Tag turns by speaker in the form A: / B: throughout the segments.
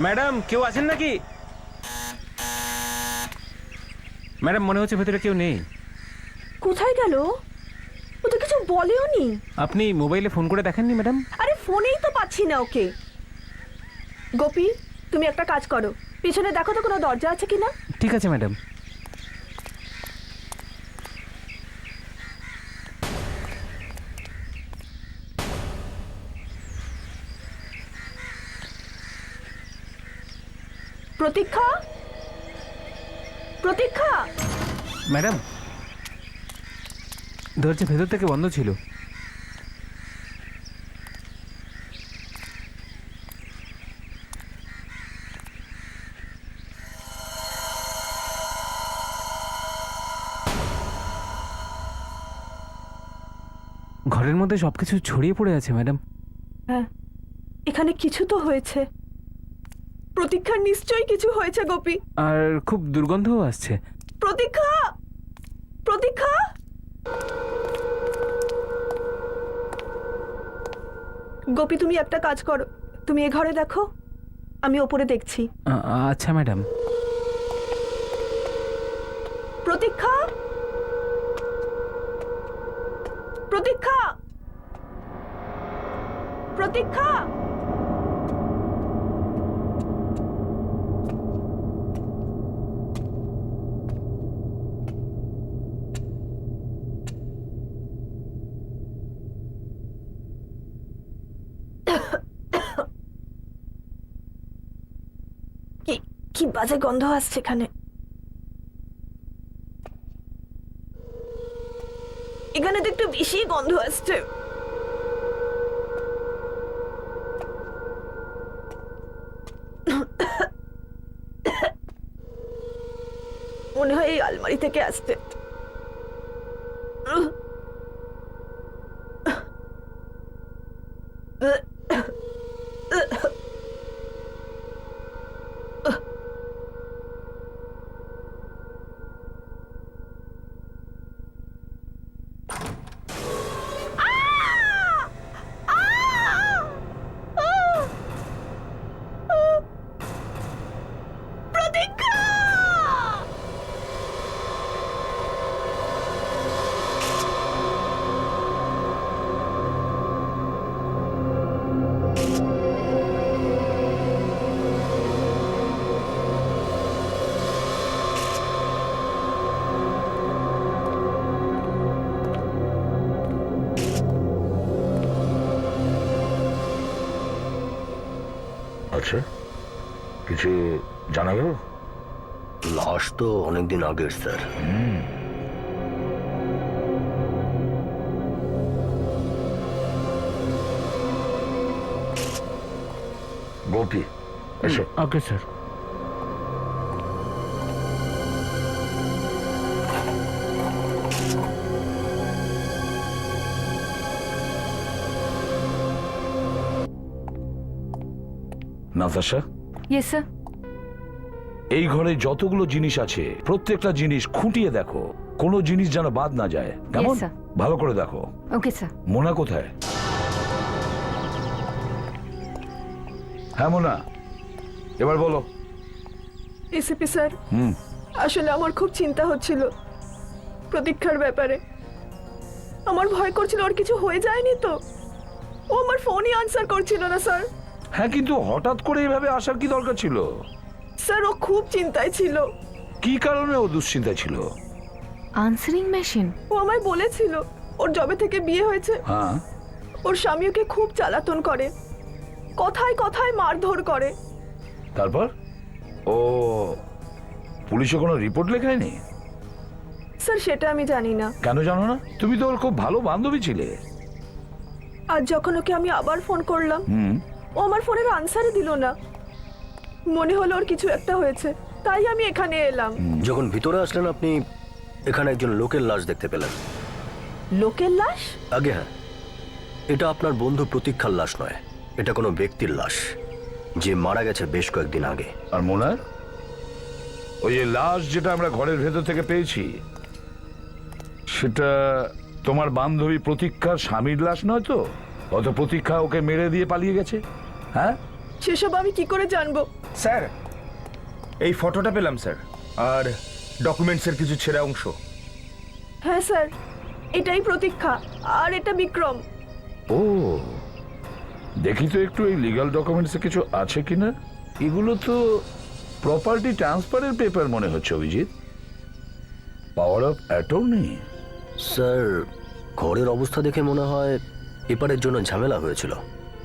A: Madam কেউ আছেন নাকি? ম্যাডাম মনে হচ্ছে ভেতরে কেউ নেই।
B: কোথায় গেল? ও তো কিছু বলেও নি।
A: আপনি মোবাইলে ফোন করে দেখেননি ম্যাডাম?
B: আরে ফোনেই তো পাচ্ছি না ওকে। গোপী, তুমি একটা কাজ করো, পিছনে দেখো তো কোনো দরজা আছে কিনা।
A: ঠিক আছে ম্যাডাম।
B: প্রতীক্ষা, প্রতীক্ষা।
A: ম্যাডাম দরজা ভেতর থেকে বন্ধ ছিল। ঘরের মধ্যে সবকিছু ছড়িয়ে পড়ে আছে ম্যাডাম।
B: হ্যাঁ, এখানে কিছু তো হয়েছে। প্রতীক্ষার নিশ্চয়ই কিছু হয়েছে গোপী।
A: আর খুব দুর্গন্ধও আসছে।
B: প্রতীক্ষা, প্রতীক্ষা। গোপী তুমি একটা কাজ করো, তুমি এ ঘরে দেখো, আমি ওপরে দেখছি।
A: আচ্ছা ম্যাডাম।
B: প্রতীক্ষা, প্রতীক্ষা, প্রতীক্ষা। কি কি বাজে গন্ধ আসছে এখানে। এখানে তো একটু বেশি গন্ধ আসছে। মনে হয় এই আলমারি থেকে আসছে।
C: আচ্ছা, কিছু জানা গেল?
D: লাশ তো অনেকদিন আগের স্যার।
C: গোপী এসো।
A: Okay sir.
C: Natasha,
E: yes sir.
C: এই ঘরে যতগুলো জিনিস আছে প্রত্যেকটা জিনিস খুঁটিয়ে দেখো, কোনো জিনিস যেন বাদ না যায়। কেমন?
E: Yes, sir.
C: ভালো করে দেখো।
E: Okay sir.
C: মোনা কোথায়? হ্যাঁ মোনা, এবার বলো।
B: এসিপি স্যার, আসলে আমার খুব চিন্তা হচ্ছিল প্রতীক্ষার ব্যাপারে। আমার ভয় করছিল ওর কিছু হয়ে যায়নি তো। ও আমার ফোনই আনসার করছিল না স্যার।
C: হ্যাঁ, কিন্তু হঠাৎ করে এইভাবে আসার কি দরকার ছিল?
B: স্যার ও খুব চিন্তায় ছিল।
C: কি কারণে ও দুশ্চিন্তায় ছিল?
E: Answering machine.
B: ও আমায় বলেছিল ওর যবে থেকে বিয়ে হয়েছে
C: হ্যাঁ,
B: ওর স্বামী ওকে খুব জ্বালাতন করে, কথায় কথায় মারধর করে।
C: তারপর ও পুলিশে কোনো রিপোর্ট লেখায়নি?
B: স্যার সেটা আমি জানি না।
C: কেন জানো না? তুমি তো ওর খুব ভালো বান্ধবী ছিলে।
B: আর যখন ওকে আমি আবার ফোন করলাম ও আমার ফোনের আনসারই দিল না। মনে হলো ওর কিছু একটা হয়েছে, তাই আমি এখানে এলাম।
D: যখন ভিতরে আসলেন আপনি এখানে একজন লোকের লাশ দেখতে পেলেন।
B: লোকের লাশ?
D: আগে হ্যাঁ, এটা আপনার বন্ধু প্রতীক্ষার লাশ নয়, এটা কোনো ব্যক্তির লাশ যে মারা গেছে বেশ কয়েকদিন আগে।
C: আর মোনার ওই যে লাশ যেটা আমরা ঘরের ভেতর থেকে পেয়েছি, সেটা তোমার বান্ধবী প্রতীক্ষার স্বামীর লাশ নয় তো? অত প্রতীক্ষা ওকে মেরে দিয়ে পালিয়ে গেছে? হ্যাঁ,
B: সেসব আমি কি করে জানবো?
F: স্যার এই ফটোটা পেলাম স্যার, আর ডকুমেন্টসের কিছু ছেঁড়া অংশ।
B: হ্যাঁ স্যার, এটাই প্রতীক্ষা আর এটা বিক্রম।
C: ও, দেখি তো একটু এই লিগ্যাল ডকুমেন্টসে কিছু আছে কিনা। এগুলো তো প্রপার্টি ট্রান্সফারের পেপার মনে হচ্ছে Abhijit. Power of attorney.
D: Sir, ঘরের অবস্থা দেখে মনে হয় পেপারের জন্য ঝামেলা হয়েছিল,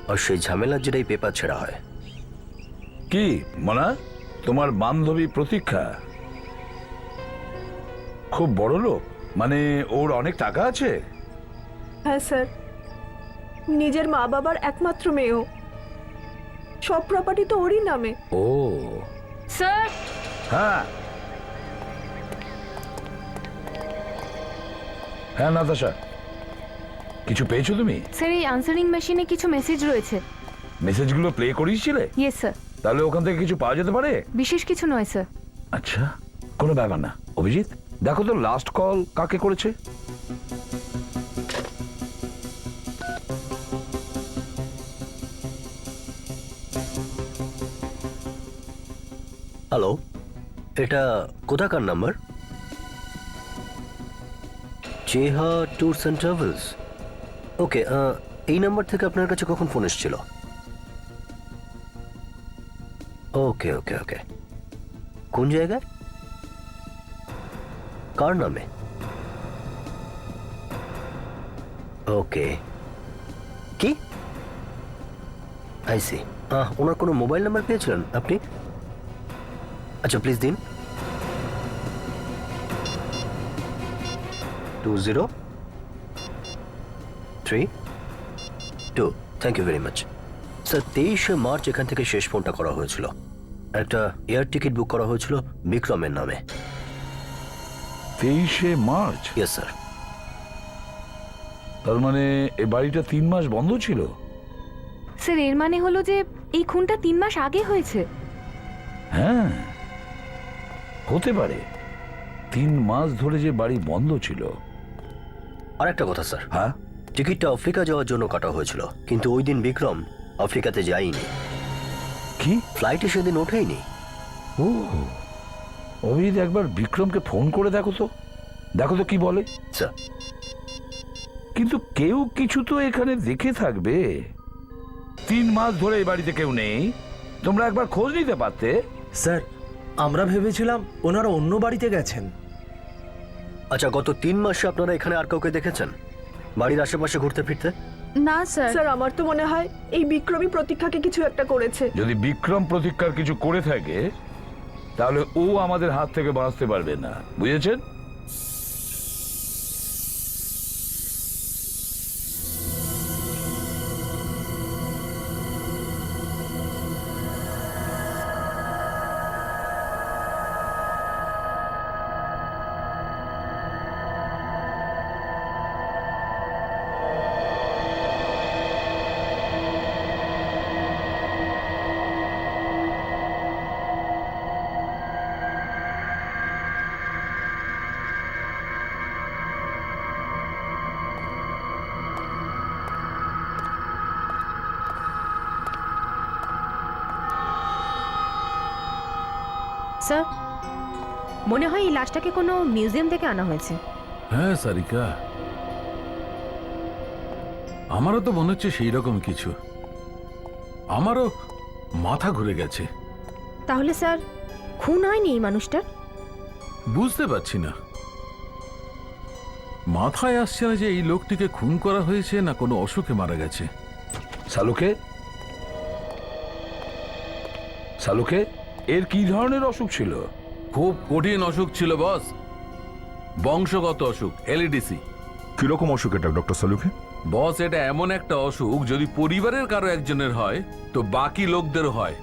D: আর সেই ঝামেলার যেটাই পেপার ছেঁড়া হয়।
C: কি মনা, তোমার বান্ধবী প্রতীক্ষা খুব বড় লোক? মানে ওর অনেক টাকা আছে?
B: হ্যাঁ স্যার, নিজের মা বাবার একমাত্র মেয়েও। সব প্রপার্টি তো ওরই নামে।
C: ও
E: স্যার,
C: হ্যাঁ হ্যাঁ নাতাশা, কিছু পেয়েছো তুমি?
E: স্যার এই আনসারিং মেশিনে কিছু মেসেজ রয়েছে।
C: মেসেজগুলো প্লে করিয়েছিলে?
E: Yes sir.
C: তাহলে ওখান থেকে কিছু পাওয়া যেতে পারে?
E: বিশেষ কিছু নয় স্যার।
C: আচ্ছা, কোনো ব্যাপার না। অভিজিৎ, দেখো তো লাস্ট কল কাকে করেছে।
D: হ্যালো, এটা কোথাকার নাম্বার? চেহা ট্যুরস অ্যান্ড ট্রাভেলস। ওকে, এই নাম্বার থেকে আপনার কাছে কখন ফোন এসেছিল? ওকে ওকে ওকে, কোন জায়গায়, কার নামে? ওকে, কি আইসি, ওনার কোনো মোবাইল নাম্বার পেয়েছিলেন আপনি? আচ্ছা প্লিজ দিন। 2032। Thank you very much sir. 23শে মার্চ এখান থেকে শেষ ফোনটা করা হয়েছিল। একটা এয়ার টিকিট বুক করা হয়েছিল বিক্রমের নামে।
C: 23শে মার্চ?
D: Yes sir.
C: তার মানে এই বাড়িটা 3 মাস বন্ধ ছিল?
E: স্যার এর মানে হলো যে এই খুনটা 3 মাস আগে হয়েছে।
C: হ্যাঁ, হতে পারে। 3 মাস ধরে যে বাড়ি বন্ধ ছিল।
D: আর একটা কথা স্যার,
C: হ্যাঁ,
D: টিকিটটা আফ্রিকা যাওয়ার জন্য কাটা হয়েছিল, কিন্তু ওই দিন বিক্রম আফ্রিকাতে যায়নি।
C: কি?
D: ফ্লাইটে সেদিন ওঠেইনি।
C: ও, অভিজিৎ একবার বিক্রমকে ফোন করে দেখো তো, দেখো তো কি বলে।
D: স্যার,
C: কিন্তু কেউ কিছু তো এখানে দেখে থাকবে। 3 মাস ধরে এই বাড়িতে কেউ নেই, তোমরা একবার খোঁজ নিতে পারতে।
G: স্যার, আমরা ভেবেছিলাম ওনারা অন্য বাড়িতে গেছেন।
D: আচ্ছা গত 3 মাসে আপনারা এখানে আর কাউকে দেখেছেন বাড়ির আশেপাশে ঘুরতে ফিরতে?
E: না স্যার।
B: স্যার আমার তো মনে হয় এই বিক্রমই প্রতীক্ষাকে কিছু একটা করেছে।
C: যদি বিক্রম প্রতীক্ষার কিছু করে থাকে তাহলে ও আমাদের হাত থেকে বাঁচতে পারবে না, বুঝেছেন?
E: স্যার মনে হয় এই লাশটাকে কোনো মিউজিয়াম থেকে আনা হয়েছে।
H: হ্যাঁ সারিকা, আমারও তো মনে হচ্ছে সেই রকম কিছু। আমারও মাথা ঘুরে গেছে।
E: তাহলে স্যার খুন হয়নি এই মানুষটার?
H: বুঝতে পারছি না, মাথায় আসছে না যে এই লোকটিকে খুন করা হয়েছে না কোনো অসুখে মারা গেছে।
C: শালুকে, শালুকে, এর কি ধরনের অসুখ ছিল?
H: খুব কঠিন অসুখ ছিল বস, বংশগত অসুখ, এলইডিসি।
I: কিরকম অসুখ এটা ডক্টর সালুকে?
H: বস এটা এমন একটা অসুখ যদি পরিবারের কারো একজনের হয় তো বাকি লোকদের হয়।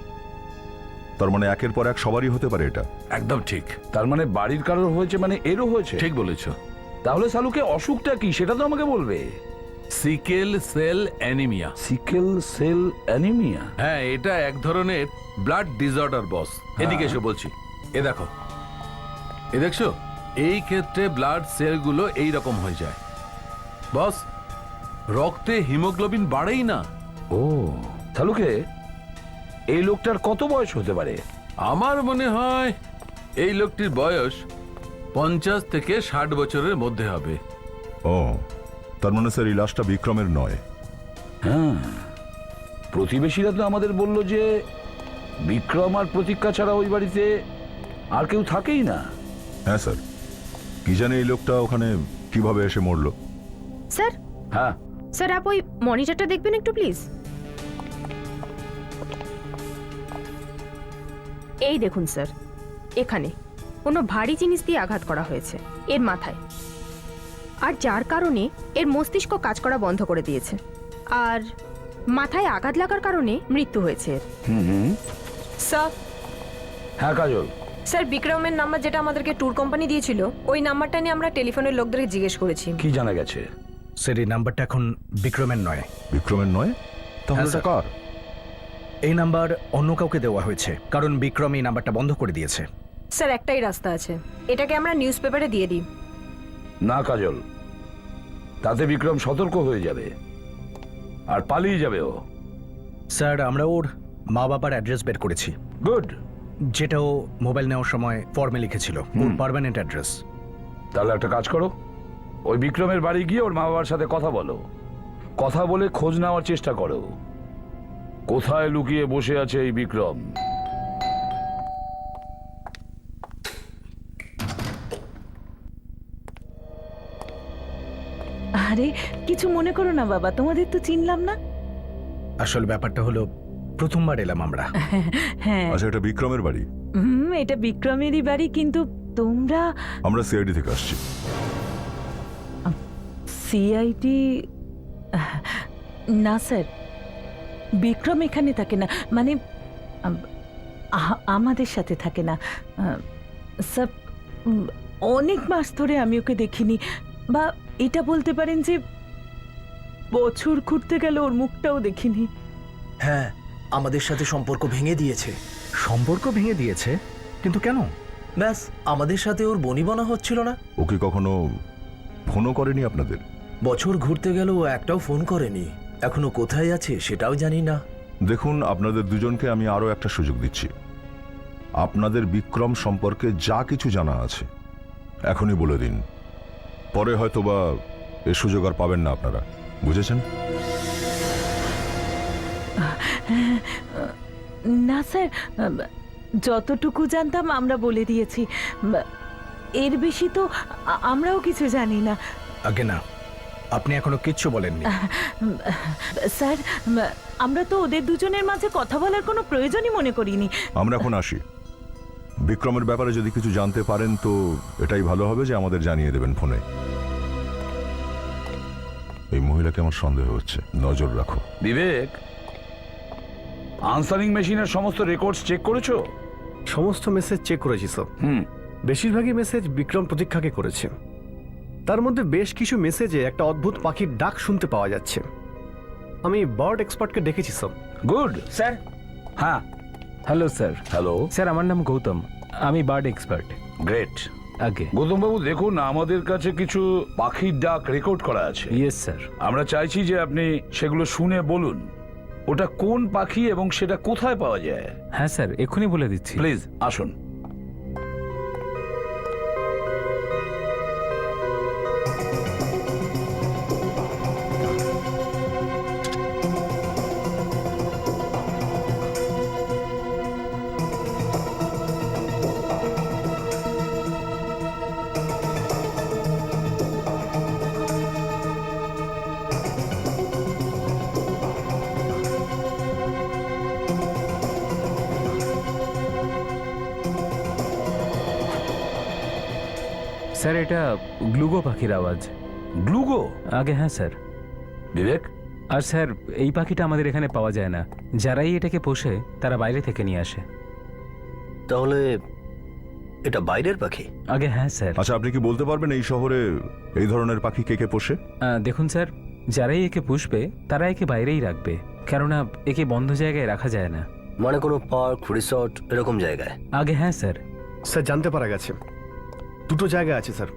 I: তার মানে একের পর এক সবারই হতে পারে এটা?
H: একদম ঠিক।
C: তার মানে বাড়ির কারোর হয়েছে মানে এরও হয়েছে?
H: ঠিক বলেছো।
C: তাহলে শালুকে অসুখটা কি সেটা তো আমাকে বলবে।
H: Sickle cell anaemia.
C: Sickle cell anaemia?
H: হ্যাঁ, এটা এক ধরনের ব্লাড ডিসঅর্ডার বস। এদিকে এসে বলছি, এ দেখো, এ দেখছো, এই ক্ষেত্রে ব্লাড সেলগুলো এই রকম হয়ে যায় বস, রক্তে হিমোগ্লোবিন বাড়েই না।
C: ও, শালুকে এই লোকটার কত বয়স হতে পারে?
H: আমার মনে হয় এই লোকটির বয়স 50 থেকে 60 বছরের মধ্যে হবে।
I: ও, তার মানে স্যার এই লাশটা বিক্রমের নয়।
C: হ্যাঁ, প্রতিবেশীরা তো আমাদের বলল যে বিক্রম আর প্রতীক্ষা ছাড়া ওই বাড়িতে আর কেউ থাকেই না।
I: হ্যাঁ স্যার, কি জানে এই লোকটা ওখানে কিভাবে এসে মরলো।
E: স্যার
C: হ্যাঁ,
E: স্যার আপ ওই মনিটরটা দেখবেন একটু প্লিজ। এই দেখুন স্যার, এখানে কোনো ভারী জিনিস দিয়ে আঘাত করা হয়েছে এর মাথায়, আর যার কারণে এর মস্তিষ্ক কাজ করা বন্ধ করে দিয়েছে, আর মাথায় আঘাত লাগার কারণে মৃত্যু হয়েছে এর।
B: স্যার
C: হ্যাঁ কাজল,
J: স্যার বিক্রমের নাম্বার যেটা আমাদেরকে ট্যুর কোম্পানি দিয়েছিল, ওই নাম্বারটা নিয়ে আমরা টেলিফোনের লোকদেরকে জিজ্ঞেস করেছি।
C: কি জানা গেছে?
G: স্যার এই নাম্বারটা এখন বিক্রমের নয়।
I: বিক্রমের নয়? তাহলে
G: হ্যাঁ,
I: এটা
G: স্যার।
I: কার?
G: এই নাম্বার অন্য কাউকে দেওয়া হয়েছে, কারণ বিক্রম এই নাম্বারটা বন্ধ করে দিয়েছে।
J: স্যার একটাই রাস্তা আছে, এটাকে আমরা নিউজ পেপারে দিয়ে দিই।
C: না কাজল, তাতে বিক্রম সতর্ক হয়ে যাবে আর পালিয়ে যাবে ও।
G: স্যার আমরা ওর মা বাবার অ্যাড্রেস বের করেছি,
C: গুড।
G: যেটা ও মোবাইল নেওয়ার সময় ফর্মে লিখেছিল, ওর পার্মানেন্ট অ্যাড্রেস।
C: তাহলে একটা কাজ করো, ওই বিক্রমের বাড়ি গিয়ে ওর মা বাবার সাথে কথা বলো, কথা বলে খোঁজ নেওয়ার চেষ্টা করো কোথায় লুকিয়ে বসে আছে এই বিক্রম।
B: আরে কিছু মনে করো না বাবা, তোমাদের তো চিনলাম না।
G: আসল ব্যাপারটা হলো প্রথমবার এলাম আমরা।
B: হ্যাঁ,
I: আচ্ছা, এটা বিক্রমের বাড়ি?
B: এটা বিক্রমেরই বাড়ি, কিন্তু তোমরা
I: আমরা সিআইডি থেকে আসছি।
B: সিআইডি? না স্যার, বিক্রম এখানে থাকে না, মানে আমাদের সাথে থাকে না স্যার। অনেক মাস ধরে আমি ওকে দেখিনি, বা এটা বলতে পারেন যে বছর ঘুরতে গেল ওর মুখটাও দেখিনি।
G: হ্যাঁ, আমাদের সাথে সম্পর্ক ভেঙে দিয়েছে। সম্পর্ক ভেঙে দিয়েছে? কিন্তু কেন? ব্যাস, আমাদের সাথে ওর বনিবনা হচ্ছিল না।
I: ও কি কখনো ফোনও করেনি আপনাদের?
G: বছর ঘুরতে গেল ও একটাও ফোন করেনি। এখনো কোথায় আছে সেটাও জানি না।
I: দেখুন, আপনাদের দুজনকে আমি আরো একটা সুযোগ দিচ্ছি। আপনাদের বিক্রম সম্পর্কে যা কিছু জানা আছে এখনই বলে দিন, পরে হয়তোবা এ সুযোগ আর পাবেন না আপনারা। বুঝেছেন?
B: না স্যার, যতটুকু জানতাম আমরা বলে দিয়েছি, এর বেশি তো আমরাও কিছু জানি না।
G: আগে না, আপনি এখনো কিচ্ছু বলেননি।
B: স্যার, আমরা তো ওদের দুজনের মাঝে কথা বলার কোনো প্রয়োজনই মনে করিনি।
I: আমরা এখন আসি। বিক্রমের ব্যাপারে যদি কিছু জানতে পারেন তো এটাই ভালো হবে যে আমাদের জানিয়ে দেবেন ফোনে। এই মহিলাকে আমার সন্দেহ হচ্ছে, নজর রাখো।
C: বিবেক, আনসারিং মেশিনের সমস্ত রেকর্ডস চেক করেছো?
K: সমস্ত মেসেজ চেক করেছি স্যার। বেশিরভাগই মেসেজ বিক্রম প্রতীক্ষাকে করেছে। তার মধ্যে বেশ কিছু মেসেজে একটা অদ্ভুত পাখির ডাক শুনতে পাওয়া যাচ্ছে। আমি বার্ড এক্সপার্টকে ডেকেছি স্যার।
C: Good
A: sir.
C: হ্যাঁ,
A: হ্যালো স্যার।
C: হ্যালো
A: স্যার আমার নাম গৌতম, আমি বার্ড এক্সপার্ট।
C: গ্রেট।
A: আগে
C: গৌতম বাবু, দেখুন আমাদের কাছে কিছু পাখির ডাক রেকর্ড করা আছে।
A: Yes sir.
C: আমরা চাইছি যে আপনি সেগুলো শুনে বলুন ওটা কোন পাখি এবং সেটা কোথায় পাওয়া যায়।
A: হ্যাঁ স্যার, এক্ষুনি বলে দিচ্ছি।
C: প্লিজ আসুন।
A: স্যার এটা গ্লুগো পাখির আওয়াজ।
C: গ্লুগো?
A: আগে হ্যাঁ স্যার।
C: বিবেক,
A: আর স্যার এই পাখিটা আমাদের এখানে পাওয়া যায় না, যারাই এটাকে পোষে তারা বাইরে থেকে নিয়ে আসে।
D: তাহলে এটা বাইরের পাখি?
A: আগে হ্যাঁ স্যার।
I: আচ্ছা, আপনি কি বলতে পারবেন এই শহরে এই ধরনের পাখি কে কে পোষে?
A: দেখুন স্যার, যারাই একে পুষবে তারা একে বাইরেই রাখবে, কেননা একে বন্ধ জায়গায় রাখা যায় না।
D: মানে কোনো পার্ক, রিসর্ট এরকম জায়গায়?
A: আগে হ্যাঁ স্যার।
K: স্যার জানতে পারা গেছে দুটো জায়গা আছে স্যার।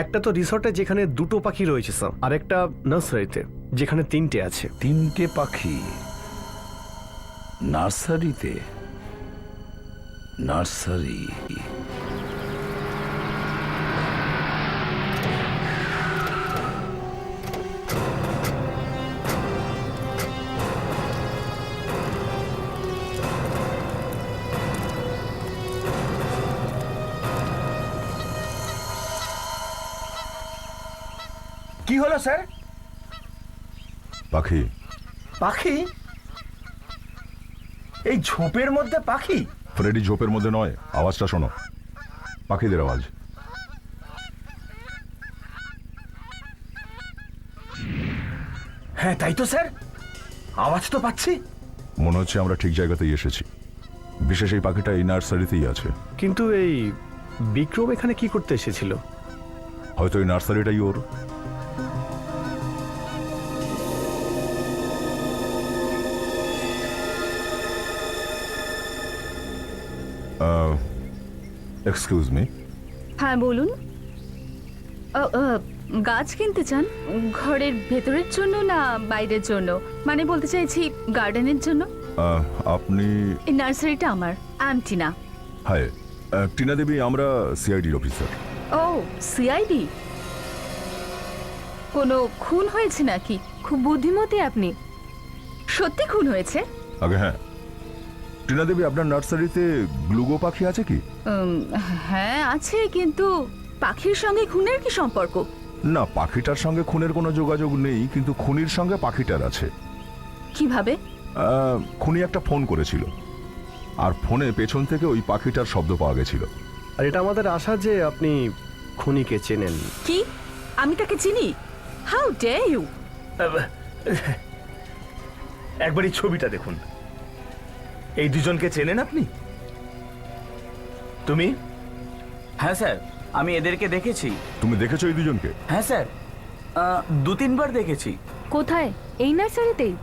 K: একটা তো রিসর্টে যেখানে দুটো পাখি রয়েছে স্যার, আর একটা নার্সারিতে যেখানে 3টে আছে।
C: 3টে পাখি? নার্সারিতে? নার্সারি?
F: কি হলো স্যার?
I: পাখি।
F: পাখি? এই ঝোপের মধ্যে পাখি?
I: ফ্রেডি ঝোপের মধ্যে নয়, আওয়াজটা শোনো, পাখিদের আওয়াজ।
F: হ্যাঁ তাই তো স্যার, আওয়াজ তো পাচ্ছি।
I: মনে হচ্ছে আমরা ঠিক জায়গাতেই এসেছি। বিশেষ এই পাখিটা এই নার্সারিতেই আছে।
K: কিন্তু এই বিক্রম এখানে কি করতে এসেছিল?
I: হয়তো এই নার্সারিটাই ওর। Excuse me.
E: হ্যাঁ বলুন। গাছ কিনতে চান? ঘরের ভেতরের জন্য না বাইরের জন্য? মানে বলতে চাইছি গার্ডেনের জন্য।
I: আপনি?
E: এই নার্সারিটা আমার। I am Tina.
I: Hi, Tina Devi, আমরা সিআইডির অফিসার।
E: ও সিআইডি? কোনো খুন হয়েছে নাকি? খুব বুদ্ধিমতী আপনি। সত্যি খুন হয়েছে?
I: আগে হ্যাঁ। টিনা দেবী, আপনার নার্সারিতে গ্লুগো পাখি আছে কি?
E: হ্যাঁ আছে, কিন্তু পাখির সঙ্গে খুনের কি সম্পর্ক?
I: না, পাখিটার সঙ্গে খুনের কোনো যোগাযোগ নেই, কিন্তু খুনির সঙ্গে পাখিটার আছে।
E: কিভাবে?
I: খুনি একটা ফোন করেছিল, আর ফোনে পেছন থেকে ওই পাখিটার শব্দ পাওয়া গেছিল।
K: আর এটা আমাদের আশা যে আপনি খুনিকে চেনেন।
E: কি? আমি তাকে চিনি? How dare you!
F: একবার এই ছবিটা দেখুন। এই দুজনকে চেনেন আপনি? তুমি?
G: হ্যাঁ স্যার, আমি এদেরকে দেখেছি।
I: তুমি দেখেছো এই দুজনকে?
G: হ্যাঁ স্যার, 2-3 বার দেখেছি।
E: কোথায়? এই নার্সারিতেই?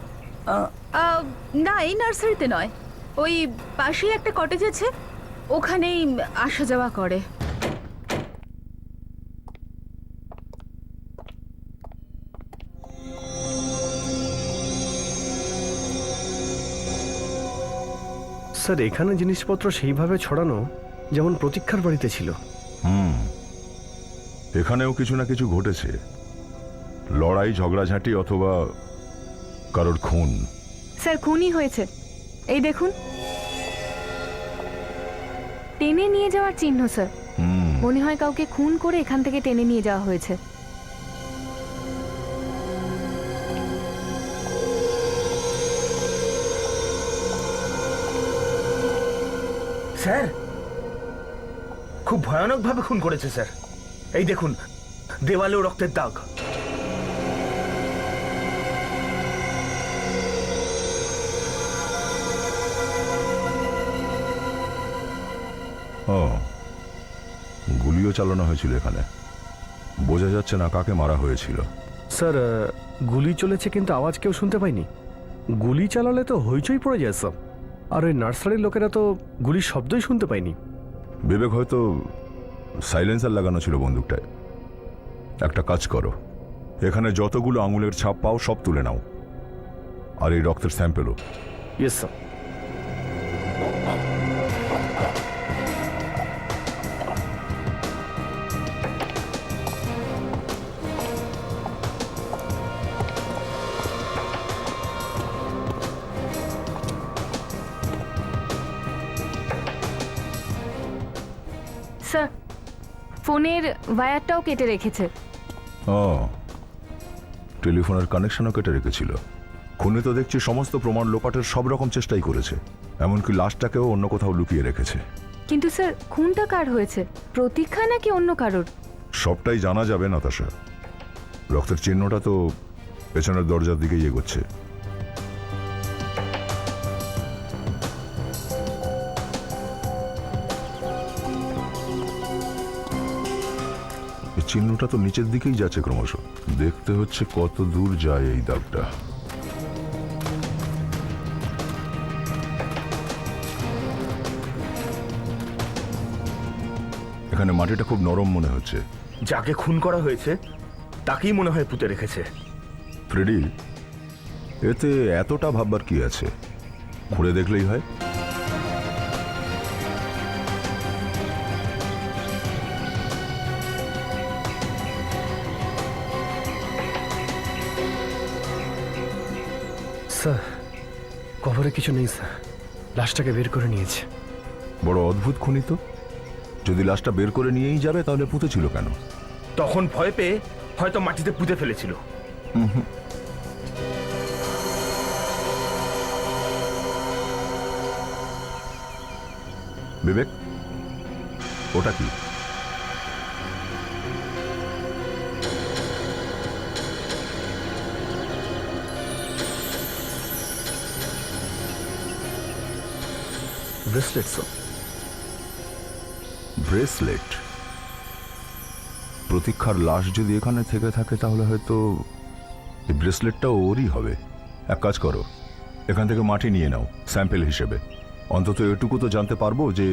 E: না, এই নার্সারিতে নয়, ওই পাশেই একটা কটেজ আছে, ওখানেই আসা যাওয়া করে।
K: স্যার, এখানে জিনিসপত্র সেইভাবে ছড়ানো যেমন প্রতীক্ষার বাড়িতে ছিল।
I: এখানেও কিছু না কিছু ঘটেছে। লড়াই, ঝগড়াঝাঁটি, অথবা কারোর খুন।
E: স্যার, খুনই হয়েছে। এই দেখুন, টেনে নিয়ে যাওয়ার চিহ্ন স্যার। মনে হয় কাউকে খুন করে এখান থেকে টেনে নিয়ে যাওয়া হয়েছে।
F: স্যার, খুব ভয়ানক ভাবে খুন করেছে স্যার। এই দেখুন, দেওয়ালেও রক্তের দাগ।
I: ও, গুলিও চালানো হয়েছিল এখানে। বোঝা যাচ্ছে না কাকে মারা হয়েছিল।
K: স্যার, গুলি চলেছে কিন্তু আওয়াজ কেউ শুনতে পায়নি। গুলি চালালে তো হইচই পড়ে যায় সব। আর ওই নার্সারির লোকেরা তো গুলির শব্দই শুনতে পায়নি।
I: বিবেক, হয়তো সাইলেন্সার লাগানো ছিল বন্দুকটায়। একটা কাজ করো, এখানে যতগুলো আঙুলের ছাপ পাও সব তুলে নাও, আর এই রক্তের স্যাম্পেলও।
K: Yes sir.
E: স্যার, ফোনের ওয়্যারটাও কেটে রেখেছে।
I: ও, টেলিফোনের কানেকশনও কেটে রেখেছিল। খুনি তো দেখছি সমস্ত প্রমাণ লোপাটের সব রকম চেষ্টাই করেছে, এমনকি লাশটাকেও অন্য কোথাও লুকিয়ে রেখেছে।
E: কিন্তু স্যার, খুনটা কার হয়েছে? প্রতীক্ষা নাকি অন্য কারোর?
I: সবটাই জানা যাবে নাতাশা। রক্তের চিহ্নটা তো পেছনের দরজার দিকেই এগোচ্ছে। চিহ্নটা তো নিচের দিকেই যাচ্ছে ক্রমশ। দেখতে হচ্ছে কত দূর যায় এই দাগটা। এখানে মাটিটা খুব নরম মনে হচ্ছে।
F: যাকে খুন করা হয়েছে তাকেই মনে হয় পুঁতে রেখেছে।
I: ফ্রেডি, এতে এতটা ভাববার কি আছে? খুঁড়ে দেখলেই হয়।
K: স্যার কবরে কিছু নেই স্যার, লাশটাকে বের করে নিয়েছে।
I: বড় অদ্ভুত খুনি তো। যদি লাশটা বের করে নিয়েই যাবে তাহলে পুঁতেছিল কেন?
F: তখন ভয় পেয়ে হয়তো মাটিতে পুঁতে ফেলেছিল।
I: বিবেক, ওটা কি?
K: Bracelet sir.
I: ব্রেসলেট? প্রতীক্ষার লাশ যদি এখানে থেকে থাকে তাহলে হয়তো এই ব্রেসলেটটাও ওরই হবে। এক কাজ করো, এখান থেকে মাটি নিয়ে নাও স্যাম্পেল হিসেবে। অন্তত এটুকু তো জানতে পারবো যে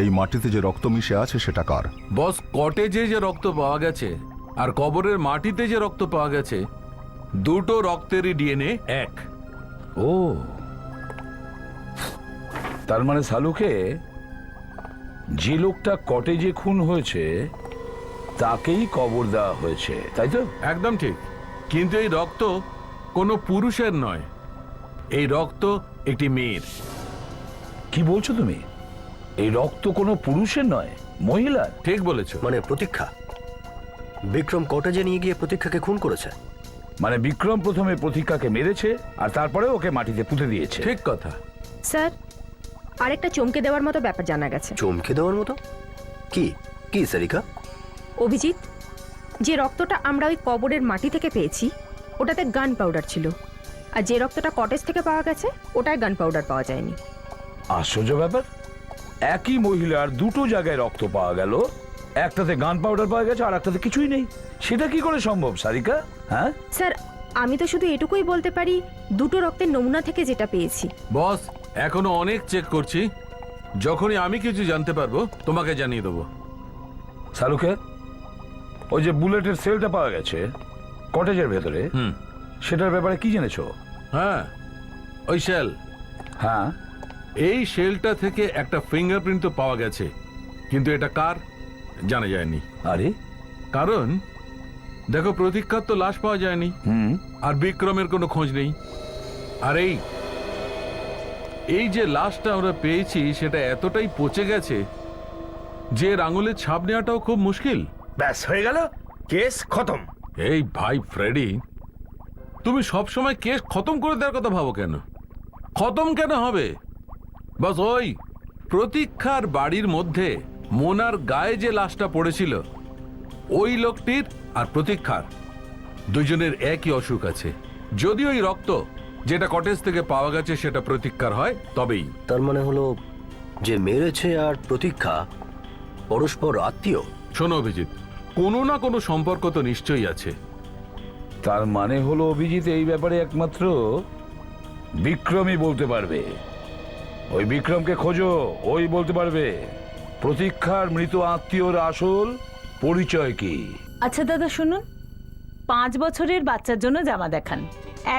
I: এই মাটিতে যে রক্ত মিশে আছে সেটা কার।
H: বস, কটেজে যে রক্ত পাওয়া গেছে আর কবরের মাটিতে যে রক্ত পাওয়া গেছে, দুটো রক্তেরই ডিএনএ এক।
C: ও, তার মানে সালুকে যে লোকটা কটেজে খুন হয়েছে তাকেই কবর দেওয়া হয়েছে, তাই তো?
H: একদম ঠিক। কিন্তু এই রক্ত কোনো পুরুষের নয়, এই রক্ত একটি মেয়ের।
C: কি বলছো তুমি? এই রক্ত কোনো পুরুষের নয়, মহিলার?
H: ঠিক বলেছো।
D: মানে প্রতীক্ষা বিক্রম কটেজে নিয়ে গিয়ে প্রতীক্ষাকে খুন করেছে।
C: মানে বিক্রম প্রথমে প্রতীক্ষাকে মেরেছে আর তারপরে ওকে মাটিতে পুঁতে দিয়েছে।
H: ঠিক কথা।
E: স্যার, আরেকটা চমকে দেওয়ার মতো ব্যাপার জানা গেছে।
D: চমকে দেওয়ার মতো? কি কি সারিকা?
E: অভিজিৎ, যে রক্তটা আমরা ওই কবরের মাটি থেকে পেয়েছি ওটাতে গান পাউডার ছিল, আর যে রক্তটা কটেজ থেকে পাওয়া গেছে ওটায় গান পাউডার পাওয়া যায়নি।
C: আশ্চর্য ব্যাপার, একই মহিলার দুটো জায়গায় রক্ত পাওয়া গেল, একটাতে গান পাউডার পাওয়া গেছে আর একটাতে কিছুই নেই। সেটা কি করে সম্ভব সারিকা? হ্যাঁ
E: স্যার, আমি তো শুধু এটুকুই বলতে পারি, দুটো রক্তের নমুনা থেকে যেটা পেয়েছি।
H: বস, এখনো অনেক চেক করছি, যখনই আমি কিছু জানতে পারবো তোমাকে জানিয়ে দেবো।
C: সালুকে, ওই যে বুলেটের সেলটা পাওয়া গেছে কটেজের ভেতরে, সেটার ব্যাপারে কি জেনেছো?
H: হ্যাঁ, ওই শেল।
C: হ্যাঁ,
H: এই শেলটা থেকে একটা ফিঙ্গারপ্রিন্ট তো পাওয়া গেছে, কিন্তু এটা কার জানা যায়নি।
C: আরে,
H: কারণ দেখো, প্রতীক্ষার তো লাশ পাওয়া যায়নি, আর বিক্রমের কোনো খোঁজ নেই। আর এই যে লাশটা আমরা পেয়েছি সেটা এতটাই পচে গেছে যে এর আঙুলের ছাপ নেওয়াটাও খুব মুশকিল।
F: ব্যাস হয়ে গেল, কেস খতম।
H: এই ভাই ফ্রেডি, তুমি সবসময় কেস খতম করে দেওয়ার কথা ভাবো কেন? খতম কেন হবে? বাস ওই প্রতীক্ষার বাড়ির মধ্যে মোনার গায়ে যে লাশটা পড়েছিল, ওই লোকটির আর প্রতীক্ষার দুজনের একই অসুখ আছে। যদি ওই রক্ত যেটা কটেজ থেকে পাওয়া গেছে সেটা প্রতীক্ষার হয় তবেই।
D: তার মানে হলো যে মেরেছে আর প্রতীক্ষা পরস্পর আত্মীয়।
H: শোনো অভিজিৎ, কোনো না কোনো সম্পর্ক তো নিশ্চয়ই আছে।
C: তার মানে হলো অভিজিৎ এই ব্যাপারে একমাত্র বিক্রমই বলতে পারবে। ওই বিক্রমকে খোঁজো, ওই বলতে পারবে প্রতীক্ষার মৃত আত্মীয়র আসল পরিচয় কি।
L: আচ্ছা দাদা শুনুন, 5 বছরের বাচ্চার জন্য জামা দেখান,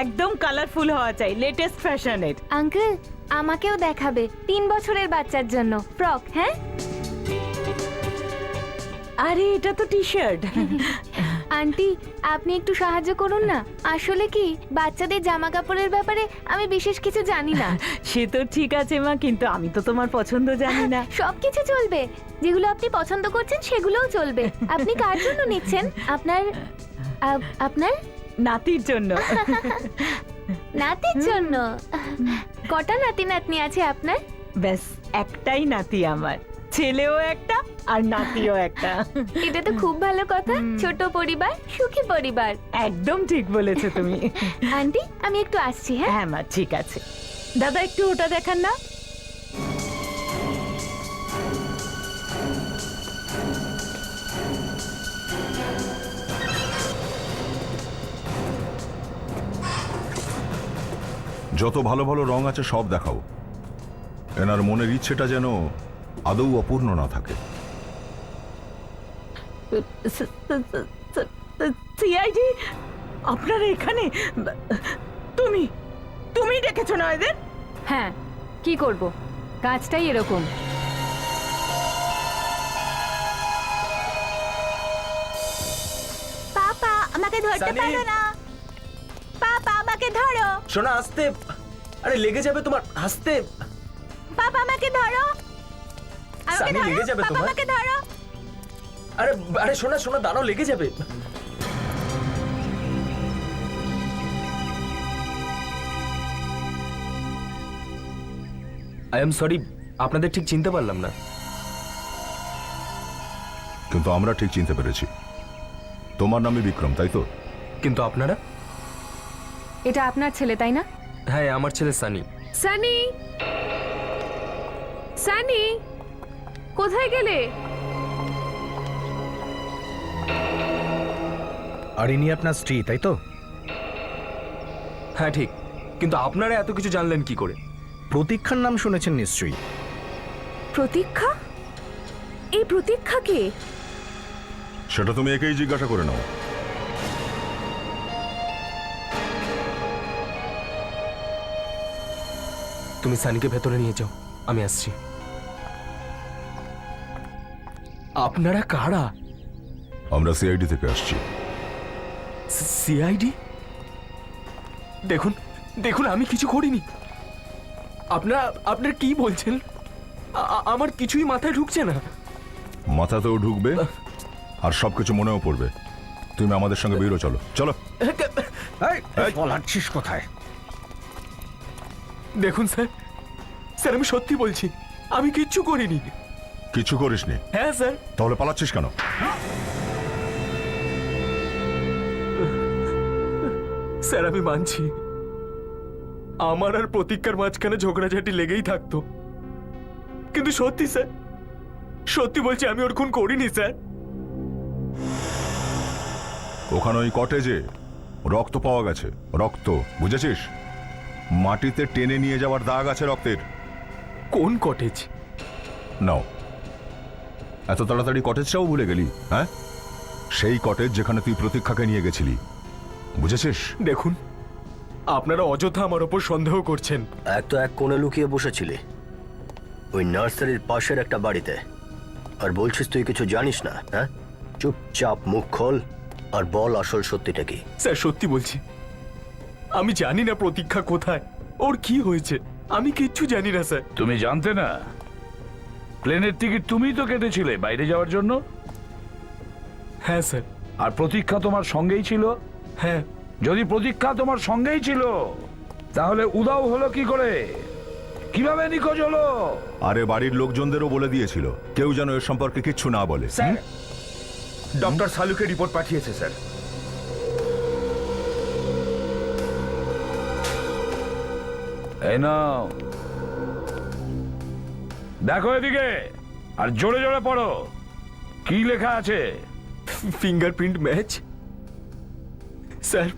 L: একদম কালারফুল হওয়া চাই, লেটেস্ট ফ্যাশনের।
M: আঙ্কেল, আমাকেও দেখাবে 3 বছরের বাচ্চার জন্য ফ্রক। হ্যাঁ,
L: আরে এটা তো টি শার্ট।
M: আন্টি আপনি একটু সাহায্য করুন না। আসলে কি, বাচ্চাদের জামা কাপড়ের ব্যাপারে আমি বিশেষ কিছু জানি না।
L: সে তো ঠিক আছে মা, কিন্তু আমি তো তোমার পছন্দ জানি না।
M: সবকিছু চলবে, যেগুলো আপনি পছন্দ করছেন সেগুলোও চলবে। আপনি কার জন্য নিচ্ছেন? আপনার
L: নাতির জন্য।
M: নাতির জন্য? কটা নাতি নাতনি আছে আপনার?
L: ব্যাস একটাই নাতি আমার, ছেলেও একটা আর নাতিও একটা।
M: এটা তো খুব ভালো কথা, ছোট পরিবার সুখী পরিবার।
L: একদম ঠিক বলেছো তুমি।
M: আন্টি আমি একটু আসছি। হ্যাঁ
L: হ্যাঁ মা, ঠিক আছে। দাদা একটু ওটা দেখান না।
I: যত ভালো ভালো রং আছে সব দেখাও। এনার মনের ইচ্ছেটা যেন আদৌ অপূর্ণ না থাকে।
L: সিআইডি আপনারা এখানে? তুমি ডেকেছো না এদের?
J: হ্যাঁ, কি করব, কাজটাই এরকম।
M: পাপা আমাকে ধরতে
F: সানি!
M: পারো না। পাপা আমাকে ধরো।
F: শোনা আস্তে, আরে লেগে যাবে তোমার, আস্তে।
M: পাপা আমাকে ধরো। আমাকে
F: সানি,
M: ধরো।
F: লেগে যাবে
M: পাপা
F: তোমার।
M: আমাকে ধরো।
F: আরে আরে শোনা শোনা, দাঁড়াও, লেগে যাবে। আই এম সরি, আপনাদের ঠিক চিনতে পারলাম না।
I: কিন্তু আমরা ঠিক চিনতে পেরেছি। তোমার নামই বিক্রম, তাই তো?
F: কিন্তু আপনারা?
J: এটা আপনার ছেলে তাই না?
F: হ্যাঁ, আমার ছেলে সানি।
J: সানি, সানি, কোথায় গেলে?
G: আর ইনি আপনার স্ত্রী, তাই তো?
F: হ্যাঁ ঠিক, কিন্তু আপনারা এত কিছু জানলেন কি করে?
G: প্রতীক্ষার নাম শুনেছেন নিশ্চয়ই।
E: প্রতীক্ষা? এই প্রতীক্ষা কে?
I: সেটা তুমি একেই জিজ্ঞাসা করে নাও।
F: তুমি সানিকে ভেতরে নিয়ে যাও, আমি আসছি। আপনারা কারা?
I: আমরা সিআইডি থেকে আসছি।
F: সিআইডি? দেখুন দেখুন, আমি কিছু করিনি। আপনারা কি বলছেন? আমার কিছুই মাথায় ঢুকছে না।
I: মাথাতেও ঢুকবে আর সবকিছু মনেও পড়বে। তুমি আমাদের সঙ্গে বেরো, চলো চলো।
G: পলাচ্ছিস কোথায়?
F: দেখুন স্যার, স্যার আমি সত্যি বলছি, আমি কিচ্ছু করিনি।
I: কিছু করিসনি?
F: হ্যাঁ স্যার।
I: তাহলে পালাচ্ছিস কেন?
F: স্যার আমি মানছি, আমার আর প্রতীক্ষার মাঝখানে ঝগড়াঝাটি লেগেই থাকতো, কিন্তু সত্যি স্যার, সত্যি বলছি আমি ওর খুন করিনি স্যার।
I: ওখানে ওই কটেজে রক্ত পাওয়া গেছে, রক্ত, বুঝেছিস? মাটিতে টেনে নিয়ে যাওয়ার দাগ আছে রক্তের।
F: কোন কটেজ?
I: নাও, এত তাড়াতাড়ি কটেজটাও ভুলে গেলি? হ্যাঁ, সেই কটেজ যেখানে তুই প্রতীক্ষাকে নিয়ে গেছিলি, বুঝেছিস?
F: দেখুন, আপনারা অযথা আমার ওপর সন্দেহ করছেন।
D: এক তো এক কোণে লুকিয়ে বসেছিলি ওই নার্সারির পাশের একটা বাড়িতে, আর বলছিস তুই কিছু জানিস না? হ্যাঁ, চুপচাপ মুখ খোল আর বল আসল সত্যিটা কি।
F: স্যার সত্যি বলছি, আমি জানি না প্রতীক্ষা কোথায়, ওর কি হয়েছে, আমি কিচ্ছু জানি না স্যার।
C: তুমি জানতে না? প্লেনের টিকিট তুমিই তো কেটেছিলে বাইরে যাওয়ার জন্য।
F: হ্যাঁ স্যার।
C: আর প্রতীক্ষা তোমার সঙ্গেই ছিল?
F: হ্যাঁ।
C: যদি প্রতীক্ষা তোমার সঙ্গেই ছিল, তাহলে উদাও হলো কি করে? কিভাবে নিখোঁজ হলো?
I: আরে বাড়ির লোকজনদেরও বলে দিয়েছিল কেউ যেন এর সম্পর্কে কিচ্ছু না বলে।
F: স্যার, ডক্টর সালুকে রিপোর্ট পাঠিয়েছে স্যার।
C: এই নাও, দেখো এদিকে, আর জোরে জোরে পড়ো। কি লেখা আছে?
F: Fingerprint match. স্যার,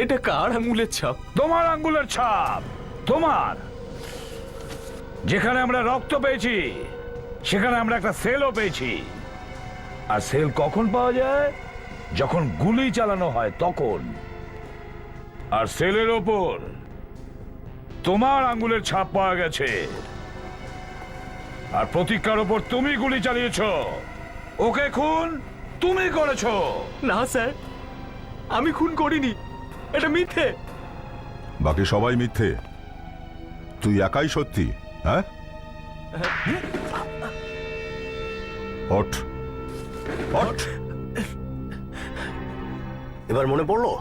F: এটা কার আঙুলের ছাপ?
C: তোমার আঙ্গুলের ছাপ। তোমার। যেখানে আমরা রক্ত পেয়েছি সেখানে আমরা একটা সেলও পেয়েছি। আর সেল কখন পাওয়া যায়? যখন গুলি চালানো হয় তখন। আর সেলের ওপর তোমার আঙ্গুলের ছাপ পাওয়া গেছে। আর প্রতীক্ষার ওপর তুমি গুলি চালিয়েছো। ওকে খুন তুমি করেছো।
F: না স্যার, আমি খুন করিনি, এটা মিথ্যে।
I: বাকি সবাই মিথ্যে, তুই একাই সত্যি। হ্যাঁ, ওঠ ওঠ।
D: এবার মনে পড়লো?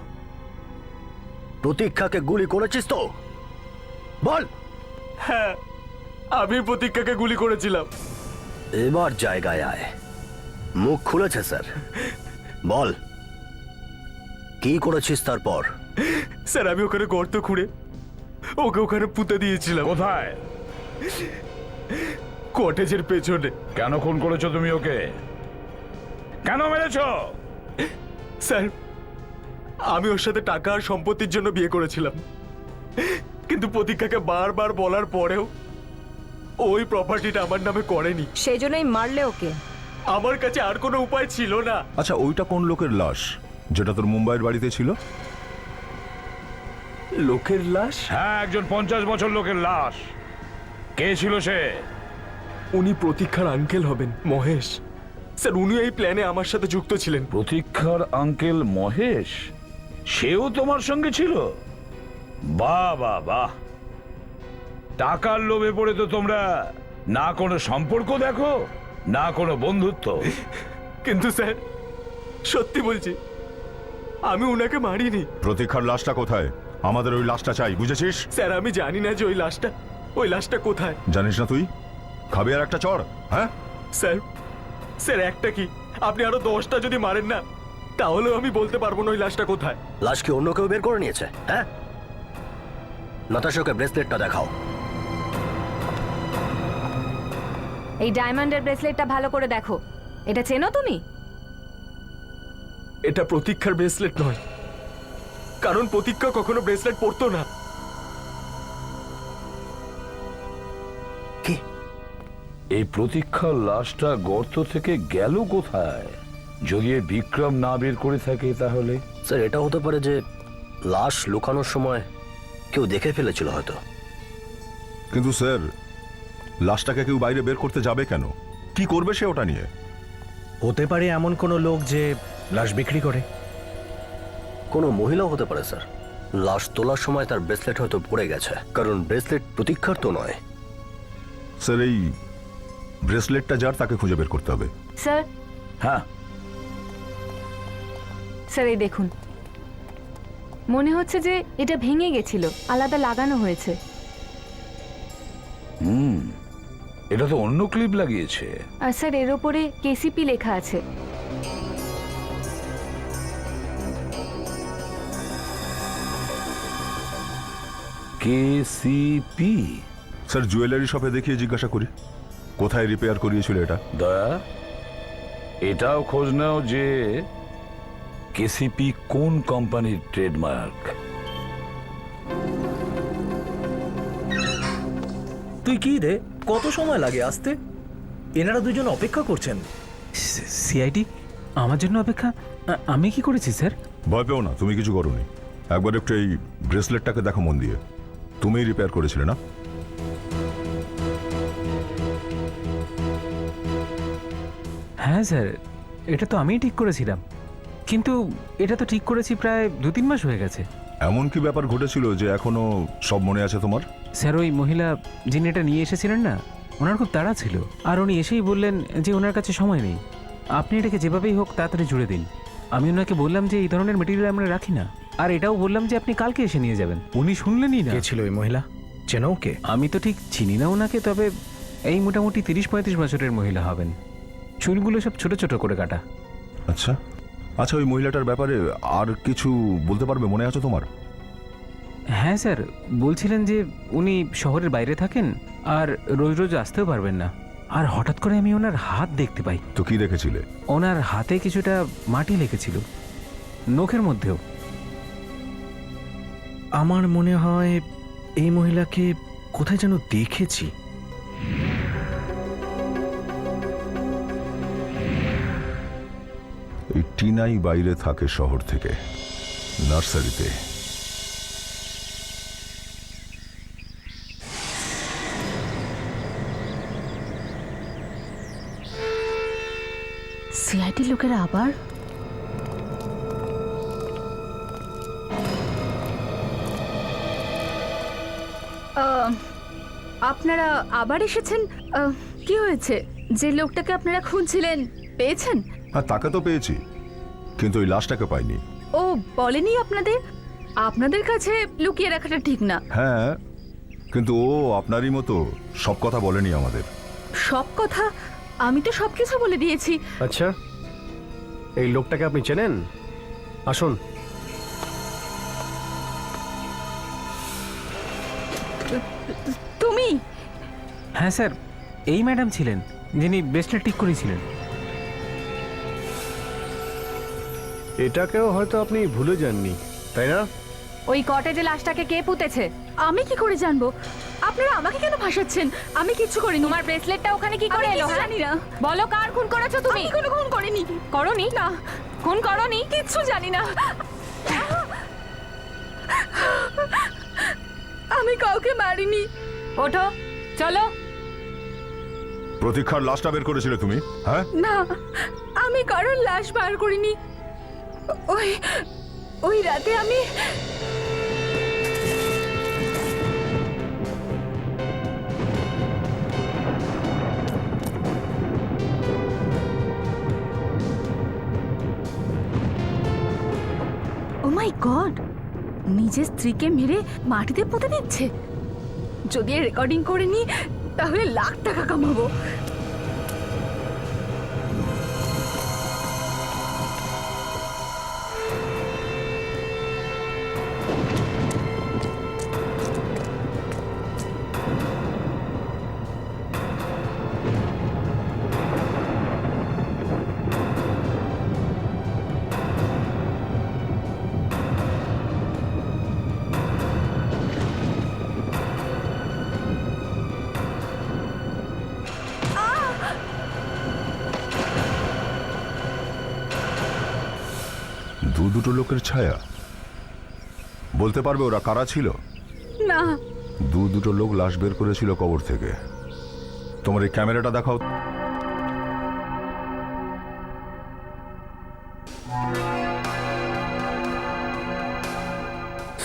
D: প্রতীক্ষাকে গুলি করেছিস তো? বল।
F: হ্যাঁ, আমি প্রতীক্ষাকে গুলি করেছিলাম।
D: এবার জায়গায় আয়। মুখ খুলেছে স্যার, বল কি করেছিস তারপর?
F: স্যার, আমি ওখানে গর্ত খুঁড়ে ওকে ওখানে পুঁতে দিয়েছিলাম।
C: কোথায়?
F: কটেজের পেছনে।
C: কেন খুন করেছো তুমি ওকে? কেন মেরেছো?
F: স্যার, আমি ওর সাথে টাকা আর সম্পত্তির জন্য বিয়ে করেছিলাম, কিন্তু প্রতীক্ষাকে বারবার বলার পরেও ওই প্রপার্টিটা আমার নামে করেনি।
J: সেই জন্যই মারলে ওকে।
F: আমার কাছে আর কোনো উপায় ছিল না।
I: আচ্ছা, ওইটা কোন লোকের লাশ যেটা তোর মুম্বাইয়ের বাড়িতে ছিল?
F: লোকের লাশ?
C: হ্যাঁ, একজন 50 বছর লোকের লাশ। কে ছিল সে?
F: উনি প্রতীক্ষার আঙ্কেল হবেন, মহেশ। স্যার, উনি এই প্ল্যানে আমার সাথে যুক্ত ছিলেন।
C: প্রতীক্ষার আঙ্কেল মহেশ, সেও তোমার সঙ্গে ছিল? বাহ বাহ বাহ! টাকার লোভে পড়ে তো তোমরা না কোনো সম্পর্ক দেখো, না কোনো বন্ধুত্ব।
F: কিন্তু স্যার, সত্যি বলছি, আমি উনাকে মারিনি।
I: প্রতীক্ষার লাশটা কোথায়? আমাদের ওই লাশটা চাই, বুঝেছিস?
F: স্যার, আমি জানি না যে ওই লাশটা কোথায়।
I: জানিস না তুই? খাবি আর একটা চড়? হ্যাঁ
F: স্যার, স্যার একটা কি, আপনি আরো 10টা যদি মারেন না, তাহলেও আমি বলতে পারবো না ওই লাশটা কোথায়।
D: লাশ কি অন্য কেউ বের করে নিয়েছে? হ্যাঁ, নাতাশাকে ব্রেসলেটটা দেখাও।
E: এই ডায়মন্ডের ব্রেসলেটটা ভালো করে দেখো, এটা চেনো তুমি?
F: এটা প্রতীক্ষার ব্রেসলেট নয়, কারণ প্রতীক্ষা কখনো ব্রেসলেট পরতো না।
C: এই প্রতীক্ষার লাশটা গর্ত থেকে গেল কোথায়? যদি এ বিক্রম না বের করে থাকে তাহলে?
D: স্যার, এটা হতে পারে যে লাশ লুকানোর সময় কেউ দেখে ফেলেছিল হয়তো।
I: কিন্তু স্যার, লাশটাকে কেউ বাইরে বের করতে যাবে কেন? কি করবে সে ওটা নিয়ে?
G: হতে পারে এমন কোনো লোক যে লাশ বিক্রি করে।
D: কোনো মহিলাও হতে পারে স্যার। লাশ তোলার সময় তার ব্রেসলেট হয়তো পড়ে গেছে, কারণ ব্রেসলেট প্রতীক্ষার তো নয়।
I: স্যার, এই ব্রেসলেটটা যার, তাকে খুঁজে বের করতে হবে।
M: স্যার,
C: হ্যাঁ,
M: স্যার এই দেখুন, মনে হচ্ছে যে এটা ভেঙে গেছিল, আলাদা লাগানো হয়েছে।
C: এটা তো অন্য ক্লিপ লাগিয়েছে।
M: আর স্যার এর ওপরে কেসিপি লেখা আছে।
C: কেসিপি?
I: স্যার, জুয়েলারি শপে দেখিয়ে জিজ্ঞাসা করি কোথায় রিপেয়ার করিয়েছিল এটা।
C: দয়া, এটাও খোঁজ নাও যে কেসিপি কোন কোম্পানির ট্রেডমার্ক।
G: তুই কি রে, কত সময় লাগে আসতে? এনারা দুজন অপেক্ষা করছেন।
A: সিআইডি আমার জন্য অপেক্ষা? আমি কি করেছি স্যার?
I: ভয় পেও না, তুমি কিছু করোনি। একবার একটু এই ব্রেসলেটটাকে দেখো মন দিয়ে। তুমিই রিপেয়ার করেছিলে না?
A: হ্যাঁ স্যার, এটা তো আমিই ঠিক করেছিলাম, কিন্তু এটা তো ঠিক করেছি প্রায় 2-3 মাস হয়ে গেছে।
I: এমন কি ব্যাপার ঘটেছিল যে এখনো সব মনে আছে তোমার?
A: স্যার, ওই মহিলা যিনি এটা নিয়ে এসেছিলেন না, ওনার খুব তাড়া ছিল, আর উনি এসেই বললেন যে ওনার কাছে সময় নেই, আপনি এটাকে যেভাবেই হোক তাড়াতাড়ি জুড়ে দিন। আমি ওনাকে বললাম যে এই ধরনের মেটেরিয়াল আমরা রাখি না, আর এটাও বললাম যে আপনি কালকে এসে নিয়ে যাবেন। উনি শুনলেনই না।
G: কে ছিল ওই মহিলা? চেনো কে?
A: আমি তো ঠিক চিনি না ওনাকে, তবে এই মোটামুটি 30-35 বছরের মহিলা হবেন, চুলগুলো সব ছোট ছোট করে কাটা।
I: আচ্ছা আচ্ছা, ওই মহিলাটার ব্যাপারে আর কিছু বলতে পারবে? মনে আছে তোমার?
A: হ্যাঁ স্যার, বলছিলেন যে উনি শহরের বাইরে থাকেন আর রোজ রোজ আসতেও পারবেন না, আর হঠাৎ করে আমি ওনার হাত দেখতে পাই।
I: তো কি দেখেছিলে?
A: ওনার হাতে কিছুটা মাটি লেগেছিল, নখের মধ্যেও।
G: আমার মনে হয় এই মহিলাকে কোথায় যেন দেখেছি।
I: এই টিনাই বাইরে থাকে শহর থেকে, নার্সারিতে।
M: সিআইডি লোকেরা আবার? আপনারা আবার এসেছেন? কি হয়েছে? যে লোকটাকে আপনারা খুঁজছিলেন পেয়েছেন?
I: হ্যাঁ, তাকে তো পেয়েছি, কিন্তু ওই লাশটাকে পাইনি।
M: ও বলেনি আপনাদের? আপনাদের কাছে লুকিয়ে রাখাটা ঠিক না।
I: হ্যাঁ, কিন্তু ও আপনারই মতো সব কথা বলেনি আমাদের।
M: সব কথা? আমি তো সবকিছু বলে দিয়েছি।
K: আচ্ছা, এই লোকটাকে আপনি চেনেন? আসুন।
M: তুমি?
A: হ্যাঁ স্যার, এই ম্যাডাম ছিলেন যিনি ব্রেসলেট ঠিক করেছিলেন।
K: এটাকেও হয়তো আপনি ভুলে যাননি, তাই না?
E: ওই কটেজে লাশটাকে কে পুঁতেছে?
M: আমি কি করে জানবো? আপনারা আমাকে কেন ভাসাচ্ছেন? আমি কিচ্ছু করিনি।
E: তোমার ব্রেসলেটটা ওখানে কি করে
M: আমি
E: এলো?
M: কিছু জানি না।
E: বলো, কার খুন করেছো তুমি?
M: আমি কোনো খুন করিনি।
E: করনি?
M: না,
E: খুন করনি?
M: কিচ্ছু জানি না।
B: আমি কাউকে মারিনি।
L: ওঠো, চলো।
I: প্রতীক্ষার লাশটা বের করেছিলে তুমি, হ্যাঁ?
B: না, আমি কারোর লাশ বার করিনি। ওই ওই রাতে আমি ও মাই গড, নিজের স্ত্রীকে মেরে মাটিতে পুঁতে দিচ্ছে। যদি এর রেকর্ডিং করে নি তাহলে লাখ টাকা কামাবো।
I: দুটো লোকের ছায়া। বলতে পারবে ওরা কারা ছিল?
B: না,
I: দুটো লোক লাশ বের করেছিল কবর থেকে। তোমার এই ক্যামেরাটা দেখাও।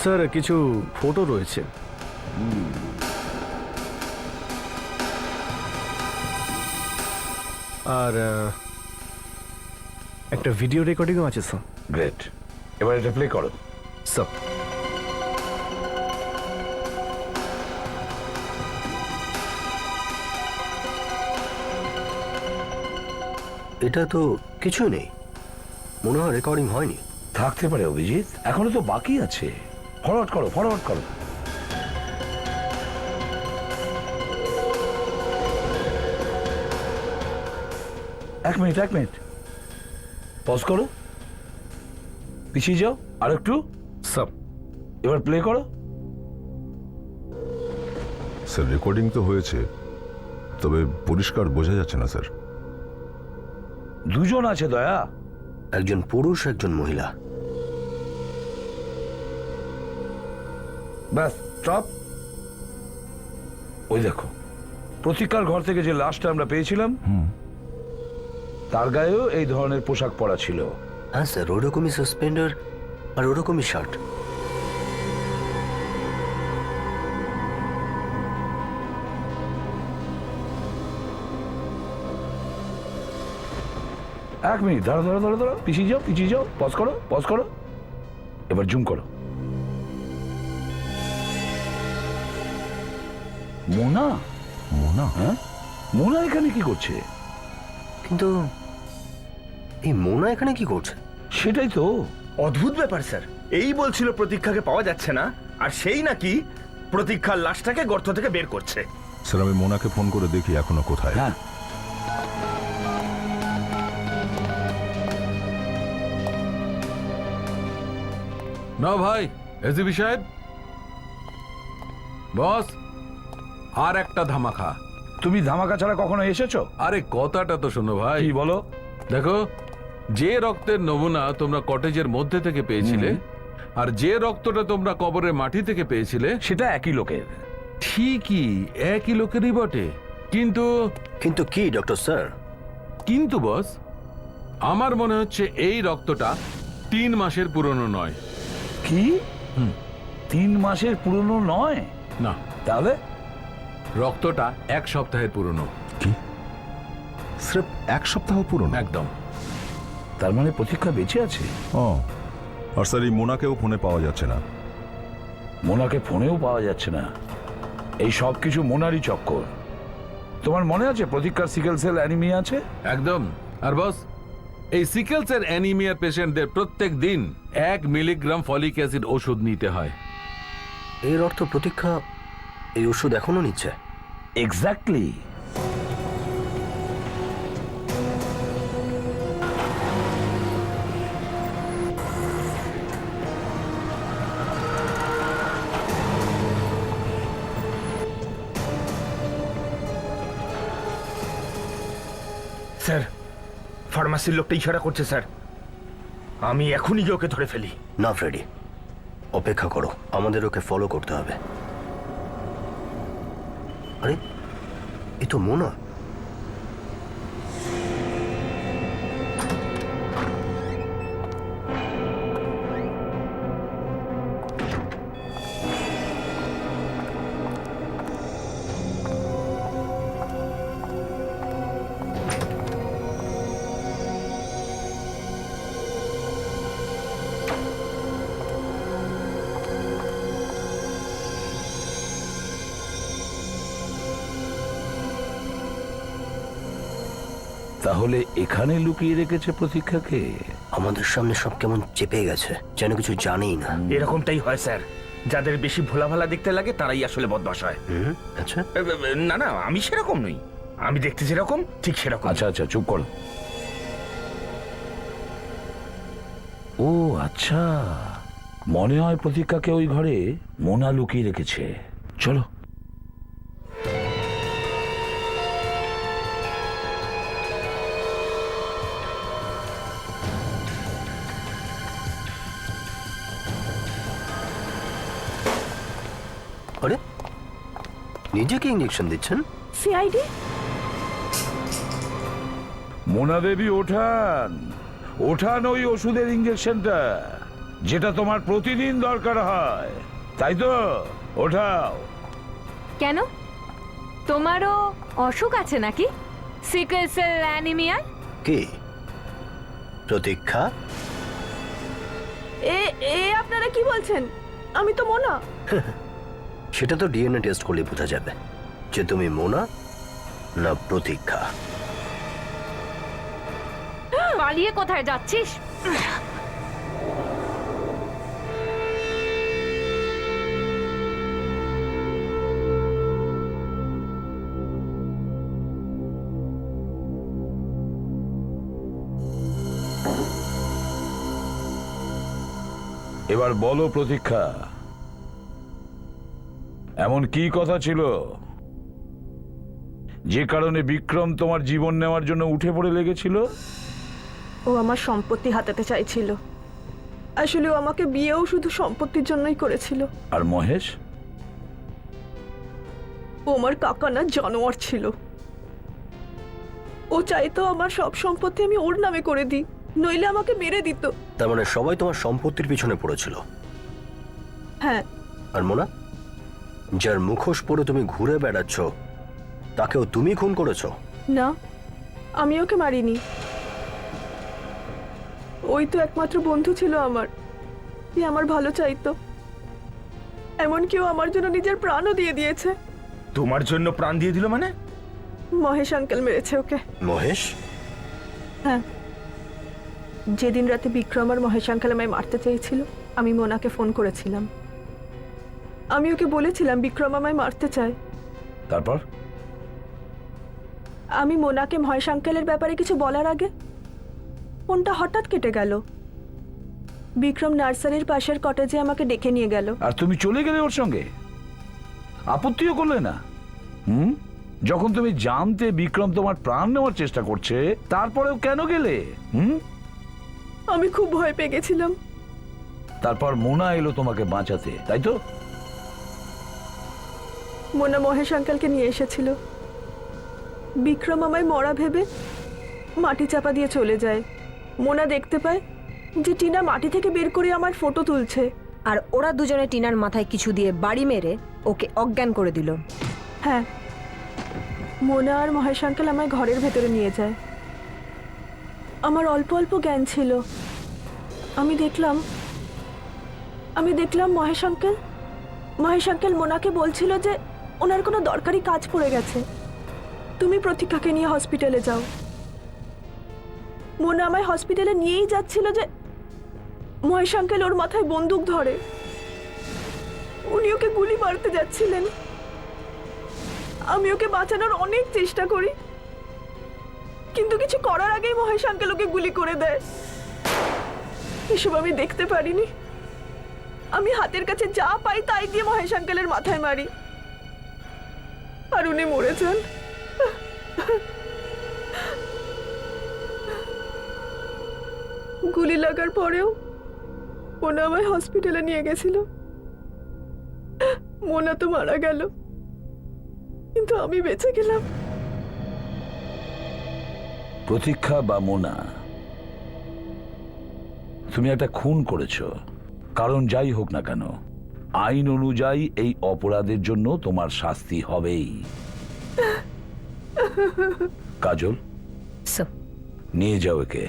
K: স্যার কিছু ফটো রয়েছে। আর একটা ভিডিও রেকর্ডিংও আছে স্যার।
C: গ্রেট, এবার এটা প্লে করো।
K: স্যার,
D: এটা তো কিছু নেই, মনে হয় রেকর্ডিং হয়নি।
C: থাকতে পারে অভিজিৎ, এখনো তো বাকি আছে। ফরওয়ার্ড করো, ফরওয়ার্ড করো। এক মিনিট পজ করো, পিছিয়ে যাও আর একটু।
K: স্যার
C: এবার প্লে করো।
I: স্যার রেকর্ডিং তো হয়েছে, তবে পরিষ্কার বোঝা যাচ্ছে না স্যার।
C: দুজন আছে দয়া,
D: একজন পুরুষ, একজন মহিলা।
C: ব্যাস স্টপ। ওই দেখো, প্রতীক্ষার ঘর থেকে যে লাশটা আমরা পেয়েছিলাম তার গায়েও এই ধরনের পোশাক পরা ছিল।
D: হ্যাঁ স্যার, ওরকমই সাসপেন্ডার আর ওরকমই শার্ট।
C: এক মিনিট, দাঁড়ো, পিছিয়ে যাও, পজ করো। এবার জুম করো। মোনা, হ্যাঁ, মোনা এখানে কি করছে?
D: কিন্তু এই মোনা এখানে কি করছে?
C: সেটাই তো
G: অদ্ভুত ব্যাপার স্যার। এই বলছিল প্রতীক্ষাকে পাওয়া যাচ্ছে না, আর সেই নাকি প্রতীক্ষার লাশটাকে গর্ত থেকে বের করছে।
I: স্যার আমি মোনাকে ফোন করে দেখি এখনো কোথায়।
C: হ্যাঁ,
H: না ভাই, এসিপি সাহেব, বস, আর একটা ধামাকা।
C: তুমি ধামাকা ছাড়া কখনো এসেছো?
H: আরে কথাটা তো শোনো ভাই।
C: কি বলো?
H: দেখো, যে রক্তের নমুনা তোমরা কটেজের মধ্যে থেকে পেয়েছিলে আর যে রক্তটা তোমরা কবরের মাটি থেকে পেয়েছিলে
C: সেটা একই লোকের।
H: ঠিকই একই লোকেরই বটে, কিন্তু
D: কিন্তু কি ডক্টর স্যার?
H: কিন্তু বস, আমার মনে হচ্ছে এই রক্তটা 3 মাসের পুরনো নয়।
C: কি? 3 মাসের পুরনো নয়?
H: না,
C: তাহলে
H: রক্তটা 1 সপ্তাহের পুরনো।
I: কি? স্রেফ 1 সপ্তাহ পুরনো?
H: একদম।
C: তার মানে প্রতীক্ষা বেঁচে আছে।
I: ও, আর স্যার এই মোনাকেও ফোনে পাওয়া যাচ্ছে না।
C: মোনাকে ফোনেও পাওয়া যাচ্ছে না। এই সব কিছু মোনারই চক্কর। তোমার মনে আছে প্রতীক্ষার সিকেল সেল অ্যানিমিয়া আছে?
H: একদম। আর বস, এই সিকেলসের অ্যানিমিয়ার পেশেন্টদের প্রত্যেক দিন 1 মিলিগ্রাম ফলিক অ্যাসিড ওষুধ নিতে হয়।
D: এর অর্থ প্রতীক্ষা এই ওষুধ এখনো নিচ্ছে?
C: এক্স্যাক্টলি।
G: স্যার, ফার্মাসির লোকটা ইশারা করছে স্যার। আমি এখনই গিয়ে ওকে ধরে ফেলি।
D: না ফ্রেডি, অপেক্ষা করো, আমাদের ওকে ফলো করতে হবে। আরে এ তো মোনা।
C: তাহলে এখানে লুকিয়ে রেখেছে প্রতীক্ষাকে?
D: আমাদের সামনে সব কেমন চেপে গেছে, যেন কিছু জানেই না।
F: এরকমটাই হয় স্যার, যাদের বেশি ভোলা ভালা দেখতে লাগে তারাই আসলে বদমাশ হয়।
D: আচ্ছা,
F: না না, আমি সেরকম নই, আমি দেখতে যেরকম ঠিক সেরকম।
C: আচ্ছা আচ্ছা, চুপ করো। ও আচ্ছা, মনে হয় প্রতীক্ষাকে ওই ঘরে মোনা লুকিয়ে রেখেছে। চলো।
D: আরে নিজেকে ইঞ্জেকশন দিচ্ছেন?
B: সিআইডি?
C: মোনা দেবী ওঠান, ওঠান ওই ওষুধের ইঞ্জেকশনটা, যেটা তোমার প্রতিদিন দরকার হয়, তাই তো? ওঠাও।
J: কেন, তোমারও অসুখ আছে নাকি? Sickle cell anaemia?
D: কি প্রতীক্ষা?
B: এ এ আপনারা কি বলছেন? আমি তো মোনা।
D: সেটা তো ডিএনএ টেস্ট করলে বোঝা যাবে যে তুমি মোনা না প্রতীক্ষা।
J: পালিয়ে কোথায় যাচ্ছিস?
C: এবার বলো প্রতীক্ষা, এমন কি কথা ছিল যে কারণে বিক্রম তোমার জীবন নেওয়ার জন্য উঠে পড়ে লেগেছিল?
B: ও আমার সম্পত্তি হাতাতে চাইছিল। আসলে ও আমাকে বিয়েও শুধু সম্পত্তির জন্যই করেছিল।
C: আর মহেশ?
B: ও আমার কাকা না, জানোয়ার ছিল। ও চাইতো আমার সব সম্পত্তি আমি ওর নামে করে দিই, নইলে আমাকে মেরে দিত।
D: তার মানে সবাই তোমার সম্পত্তির পিছনে পড়েছিল?
B: হ্যাঁ।
D: আর মোনা, যার মুখোশ পরে তুমি ঘুরে বেড়াচ্ছ, তাকেও তুমি খুন করেছো?
B: না, আমি ওকে মারিনি। ওই তো একমাত্র বন্ধু ছিল আমার, যে আমার ভালো চাইতো। এমনকি ও আমার জন্য নিজের প্রাণও দিয়ে দিয়েছে।
F: তোমার জন্য প্রাণ দিয়ে দিল মানে?
B: মহেশ আঙ্কেল মেরেছে ওকে।
D: মহেশ?
B: হ্যাঁ, যেদিন রাতে বিক্রম আর মহেশ আঙ্কেল আমায় মারতে চেয়েছিল, আমি মোনাকে ফোন করেছিলাম। আমি ওকে বলেছিলাম বিক্রম আমায় মারতে চায়।
C: তারপর?
B: আমি মোনাকে মহেশ আঙ্কেলের ব্যাপারে কিছু বলার আগে ফোনটা হঠাৎ কেটে গেল। বিক্রম নার্সারির পাশের কটেজে আমাকে ডেকে নিয়ে গেল।
C: আর তুমি চলে গেলে ওর সঙ্গে? আপত্তিও করলে না? যখন তুমি জানতে বিক্রম তোমার প্রাণ নেওয়ার চেষ্টা করছে, তারপরেও কেন গেলে?
B: আমি খুব ভয় পেয়ে গেছিলাম।
C: তারপর মোনা এলো তোমাকে বাঁচাতে, তাই তো?
B: মোনা মহেশ আঙ্কেলকে নিয়ে এসেছিল। বিক্রম আমায় মরা ভেবে মাটি চাপা দিয়ে চলে যায়। মোনা দেখতে পায় যে টিনা মাটি থেকে বের করে আমার ফটো তুলছে।
J: আর ওরা দুজনে টিনার মাথায় কিছু দিয়ে বাড়ি মেরে ওকে অজ্ঞান করে দিল।
B: হ্যাঁ, মোনা আর মহেশ আঙ্কেল আমায় ঘরের ভেতরে নিয়ে যায়। আমার অল্প অল্প জ্ঞান ছিল। আমি দেখলাম মহেশ আঙ্কেল মোনাকে বলছিল যে ওনার কোনো দরকারি কাজ পড়ে গেছে, তুমি প্রতীক্ষাকে নিয়ে হসপিটালে যাও। মোনা আমায় হসপিটালে নিয়েই যাচ্ছিল যে মহেশ আঙ্কেল ওর মাথায় বন্দুক ধরে। উনি ওকে গুলি মারতে যাচ্ছিলেন। আমি ওকে বাঁচানোর অনেক চেষ্টা করি, কিন্তু কিছু করার আগেই মহেশ আঙ্কেল ওকে গুলি করে দেয়। এসব আমি দেখতে পারিনি। আমি হাতের কাছে যা পাই তাই দিয়ে মহেশ আঙ্কেলের মাথায় মারি, আর উনি মরে যান। গুলি লাগার পরেও মোনা আমায় হসপিটালে নিয়ে গেছিল। মোনা তো মারা গেল, কিন্তু আমি বেঁচে গেলাম।
C: প্রতীক্ষা বা মোনা, তুমি একটা খুন করেছো। কারণ যাই হোক না কেন, আইন অনুযায়ী এই অপরাধের জন্য তোমার শাস্তি হবেই। কাজল,
E: স্যার।
C: নিয়ে যাও একে।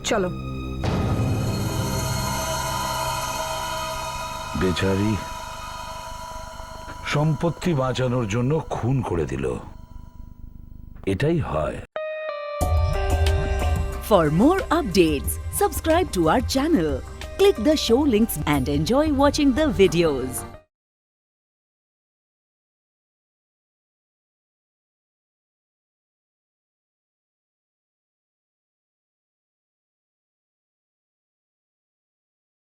J: চলো।
C: বেচারি সম্পত্তি বাঁচানোর জন্য খুন করে দিল। এটাই হয়।
N: For more updates, subscribe to our channel, click the show links and enjoy watching the videos.